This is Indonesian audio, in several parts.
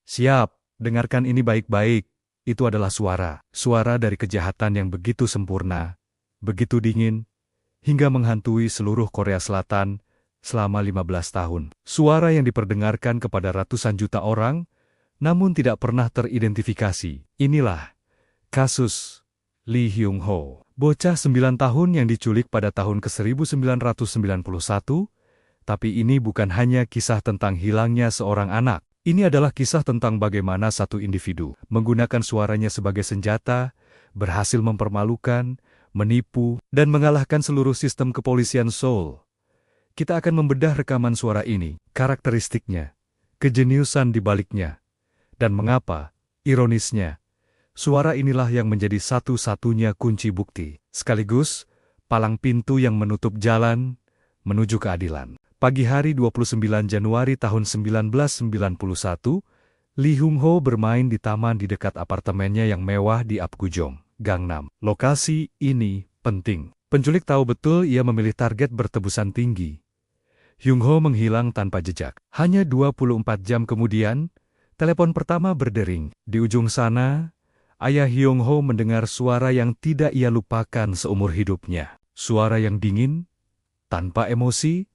Siap, dengarkan ini baik-baik. Itu adalah suara dari kejahatan yang begitu sempurna, begitu dingin, hingga menghantui seluruh Korea Selatan selama 15 tahun. Suara yang diperdengarkan kepada ratusan juta orang, namun tidak pernah teridentifikasi. Inilah kasus Lee Hyung-ho, bocah 9 tahun yang diculik pada tahun ke-1991, tapi ini bukan hanya kisah tentang hilangnya seorang anak. Ini adalah kisah tentang bagaimana satu individu menggunakan suaranya sebagai senjata, berhasil mempermalukan, menipu, dan mengalahkan seluruh sistem kepolisian Seoul. Kita akan membedah rekaman suara ini, karakteristiknya, kejeniusan di baliknya, dan mengapa, ironisnya, suara inilah yang menjadi satu-satunya kunci bukti, sekaligus palang pintu yang menutup jalan menuju keadilan. Pagi hari 29 Januari tahun 1991, Lee Hyung-ho bermain di taman di dekat apartemennya yang mewah di Apgujeong, Gangnam. Lokasi ini penting. Penculik tahu betul ia memilih target bertebusan tinggi. Hyung-ho menghilang tanpa jejak. Hanya 24 jam kemudian, telepon pertama berdering. Di ujung sana, ayah Hyung-ho mendengar suara yang tidak ia lupakan seumur hidupnya. Suara yang dingin, tanpa emosi,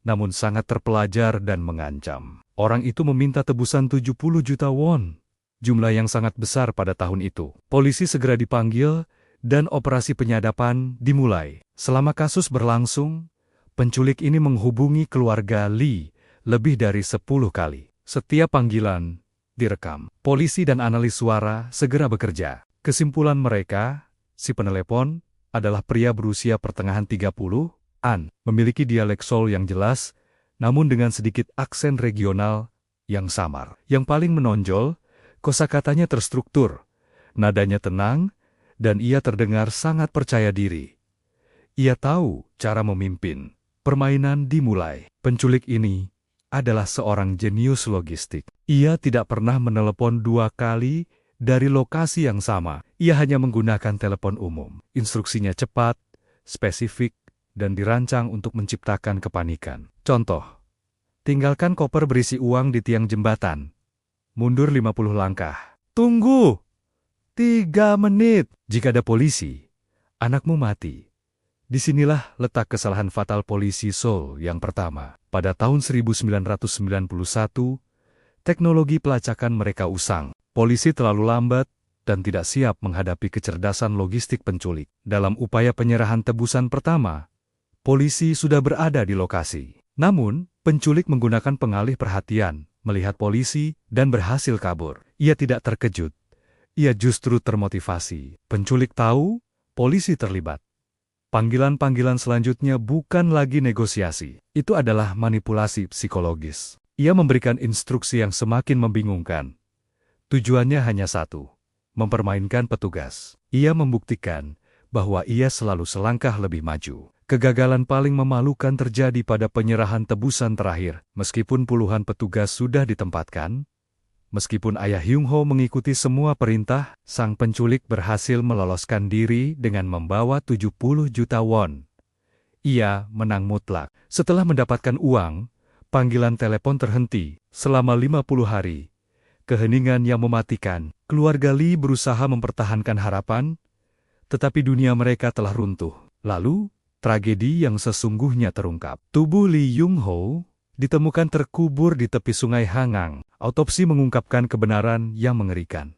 namun sangat terpelajar dan mengancam. Orang itu meminta tebusan 70 juta won, jumlah yang sangat besar pada tahun itu. Polisi segera dipanggil dan operasi penyadapan dimulai. Selama kasus berlangsung, penculik ini menghubungi keluarga Lee lebih dari 10 kali. Setiap panggilan direkam. Polisi dan analis suara segera bekerja. Kesimpulan mereka, si penelepon adalah pria berusia pertengahan 30-an, memiliki dialek Seoul yang jelas, namun dengan sedikit aksen regional yang samar. Yang paling menonjol, kosakatanya terstruktur, nadanya tenang, dan ia terdengar sangat percaya diri. Ia tahu cara memimpin. Permainan dimulai. Penculik ini adalah seorang jenius logistik. Ia tidak pernah menelepon 2 kali dari lokasi yang sama. Ia hanya menggunakan telepon umum. Instruksinya cepat, spesifik, dan dirancang untuk menciptakan kepanikan. Contoh, tinggalkan koper berisi uang di tiang jembatan. Mundur 50 langkah. Tunggu! 3 menit. Jika ada polisi, anakmu mati. Disinilah letak kesalahan fatal polisi Seoul yang pertama. Pada tahun 1991, teknologi pelacakan mereka usang. Polisi terlalu lambat dan tidak siap menghadapi kecerdasan logistik penculik. Dalam upaya penyerahan tebusan pertama, polisi sudah berada di lokasi. Namun, penculik menggunakan pengalih perhatian, melihat polisi, dan berhasil kabur. Ia tidak terkejut. Ia justru termotivasi. Penculik tahu polisi terlibat. Panggilan-panggilan selanjutnya bukan lagi negosiasi. Itu adalah manipulasi psikologis. Ia memberikan instruksi yang semakin membingungkan. Tujuannya hanya satu, mempermainkan petugas. Ia membuktikan bahwa ia selalu selangkah lebih maju. Kegagalan paling memalukan terjadi pada penyerahan tebusan terakhir. Meskipun puluhan petugas sudah ditempatkan, meskipun ayah Hyung-ho mengikuti semua perintah, sang penculik berhasil meloloskan diri dengan membawa 70 juta won. Ia menang mutlak. Setelah mendapatkan uang, panggilan telepon terhenti selama 50 hari. Keheningan yang mematikan. Keluarga Lee berusaha mempertahankan harapan, tetapi dunia mereka telah runtuh. Lalu, tragedi yang sesungguhnya terungkap. Tubuh Lee Hyung-ho ditemukan terkubur di tepi sungai Hangang. Autopsi mengungkapkan kebenaran yang mengerikan.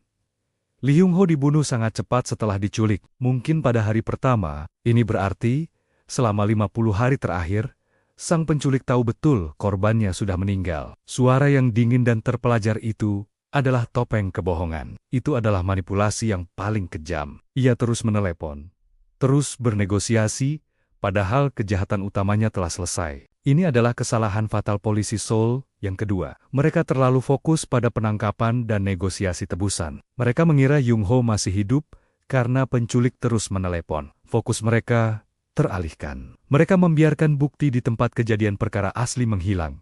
Lee Hyung-ho dibunuh sangat cepat setelah diculik. Mungkin pada hari pertama, ini berarti selama 50 hari terakhir, sang penculik tahu betul korbannya sudah meninggal. Suara yang dingin dan terpelajar itu adalah topeng kebohongan. Itu adalah manipulasi yang paling kejam. Ia terus menelepon, terus bernegosiasi, padahal kejahatan utamanya telah selesai. Ini adalah kesalahan fatal polisi Seoul yang kedua. Mereka terlalu fokus pada penangkapan dan negosiasi tebusan. Mereka mengira Hyung-ho masih hidup karena penculik terus menelepon. Fokus mereka teralihkan. Mereka membiarkan bukti di tempat kejadian perkara asli menghilang.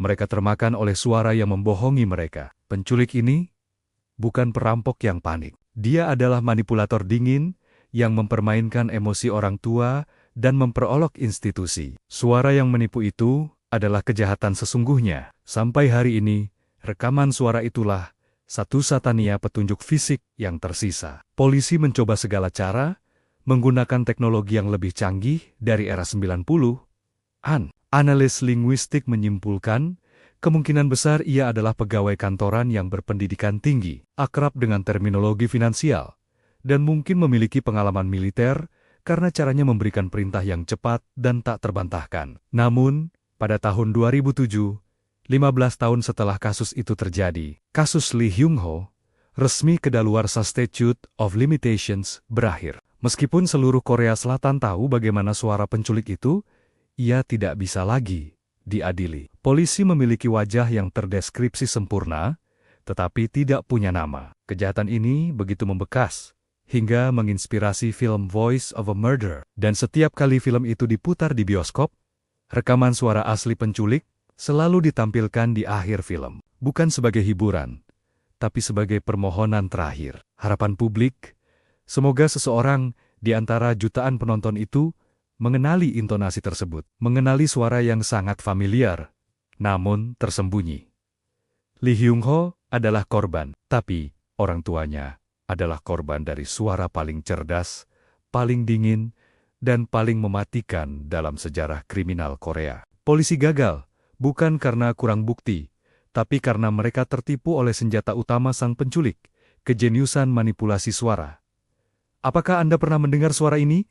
Mereka termakan oleh suara yang membohongi mereka. Penculik ini bukan perampok yang panik. Dia adalah manipulator dingin yang mempermainkan emosi orang tua dan memperolok institusi. Suara yang menipu itu adalah kejahatan sesungguhnya. Sampai hari ini, Rekaman suara itulah satu-satunya petunjuk fisik yang tersisa. Polisi mencoba segala cara, menggunakan teknologi yang lebih canggih dari era 90-an. Analis linguistik menyimpulkan, kemungkinan besar ia adalah pegawai kantoran yang berpendidikan tinggi, akrab dengan terminologi finansial, dan mungkin memiliki pengalaman militer karena caranya memberikan perintah yang cepat dan tak terbantahkan. Namun, pada tahun 2007, 15 tahun setelah kasus itu terjadi, kasus Lee Hyung-ho, resmi kedaluarsa Statute of Limitations berakhir. Meskipun seluruh Korea Selatan tahu bagaimana suara penculik itu, ia tidak bisa lagi diadili. Polisi memiliki wajah yang terdeskripsi sempurna, tetapi tidak punya nama. Kejahatan ini begitu membekas, hingga menginspirasi film Voice of a Murderer. Dan setiap kali film itu diputar di bioskop, rekaman suara asli penculik selalu ditampilkan di akhir film. Bukan sebagai hiburan, tapi sebagai permohonan terakhir. Harapan publik, semoga seseorang di antara jutaan penonton itu mengenali intonasi tersebut, mengenali suara yang sangat familiar, namun tersembunyi. Lee Hyung-ho adalah korban, tapi orang tuanya adalah korban dari suara paling cerdas, paling dingin, dan paling mematikan dalam sejarah kriminal Korea. Polisi gagal, bukan karena kurang bukti, tapi karena mereka tertipu oleh senjata utama sang penculik, kejeniusan manipulasi suara. Apakah Anda pernah mendengar suara ini?